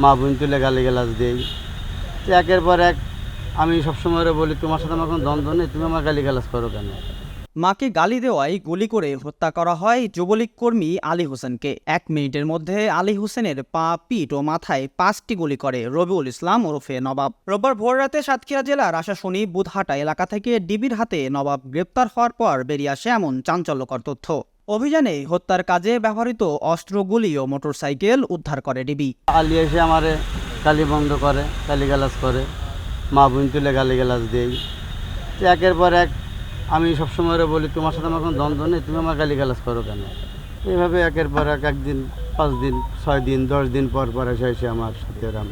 মা বোন তুলে গালিগালাজ দেই। তো একের পর এক আমি সবসময় বলি, তোমার সাথে আমার কোনো দ্বন্দ্ব নেই, তুমি আমার গালিগালাজ করো কেন? মাকে গালি দেওয়ায় গুলি করে হত্যা করা হয় যুবলীগ কর্মী আলী হোসেনকে। 1 মিনিটের মধ্যে আলী হোসেনের পা, পিঠ ও মাথায় 5টি গুলি করে রবিউল ইসলাম ওরফে নবাব। রোববার ভোররাতে সাতক্ষীরা জেলার আশাশুনি বুধহাটা এলাকা থেকে ডিবির হাতে নবাব গ্রেপ্তার হওয়ার পর বেরিয়ে আসে এমন চাঞ্চল্যকর তথ্য। অভিযানে হত্যার কাজে ব্যবহৃত অস্ত্র, গুলি ও মোটরসাইকেল উদ্ধার করে ডিবি। আলী এসে আমারে গালি বন্ধ করে, গালিগালাজ করে, মা বোন তুলে গালিগালাজ দেই। তো একের পর এক আমি সবসময় বলি, তোমার সাথে আমার কোনো দ্বন্দ্ব নেই, তুমি আমার গালিগালাজ করো কেন? এইভাবে একের পর এক, একদিন 5 দিন 6 দিন 10 দিন পর পর এসে আমার সাথে এরম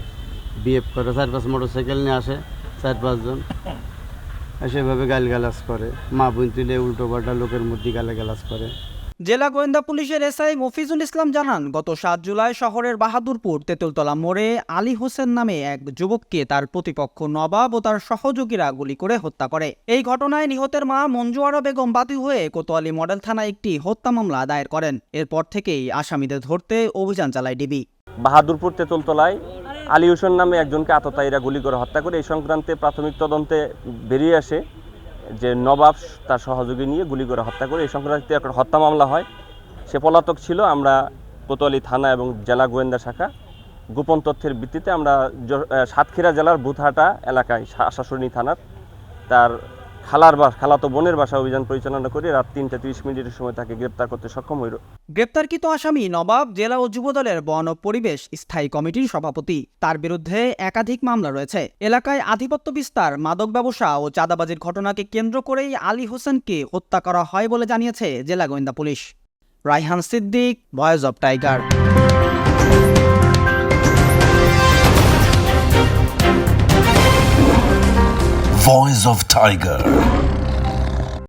বিহেভ করে। 4-5 মোটরসাইকেল নিয়ে আসে, 4-5 জন এসে এভাবে গালিগালাজ করে, মা বোন তুলে উল্টো পাল্টা লোকের মধ্যে গালিগালাজ করে। জেলা গোয়েন্দা পুলিশের এসআই মফিজুল ইসলাম জানান, গত 7 জুলাই শহরের বাহাদুরপুর তেঁতুলতলা মোড়ে আলী হোসেন নামে এক যুবককে তার প্রতিপক্ষ নবাব ও তার সহযোগীরা গুলি করে হত্যা করে। এই ঘটনায় নিহতের মা মঞ্জু আরা বেগম বাদী হয়ে কোতোয়ালি মডেল থানায় একটি হত্যা মামলা দায়ের করেন। এরপর থেকেই আসামিদের ধরতে অভিযান চালায় ডিবি। বাহাদুরপুর তেঁতুলতলায় আলী হোসেন নামে একজনকে আততায়ীরা গুলি করে হত্যা করে। এই সংক্রান্তে প্রাথমিক তদন্তে বেরিয়ে আসে যে নবাব তার সহযোগী নিয়ে গুলি করে হত্যা করে। এই সংক্রান্তে একটা হত্যা মামলা হয়। সে পলাতক ছিল। আমরা কোতোয়ালি থানা এবং জেলা গোয়েন্দা শাখা গোপন তথ্যের ভিত্তিতে আমরা সাতক্ষীরা জেলার বুধহাটা এলাকায় আশাশুনি থানার তার খালাতো বোনের বাসা অভিযান পরিচালনা করে রাত 3টা 30 মিনিটের সময় তাকে গ্রেপ্তার করতে সক্ষম হইল। গ্রেপ্তারকৃত আসামি নবাব জেলা ও যুবদলের বন ও পরিবেশ স্থায়ী কমিটির সভাপতি। তার বিরুদ্ধে একাধিক মামলা রয়েছে। এলাকায় আধিপত্য বিস্তার, মাদক ব্যবসা ও চাঁদাবাজির ঘটনাকে কেন্দ্র করেই আলী হোসেনকে হত্যা করা হয় বলে জানিয়েছে জেলা গোয়েন্দা police. Raihan Siddique, voice of tiger. Voice of Tiger.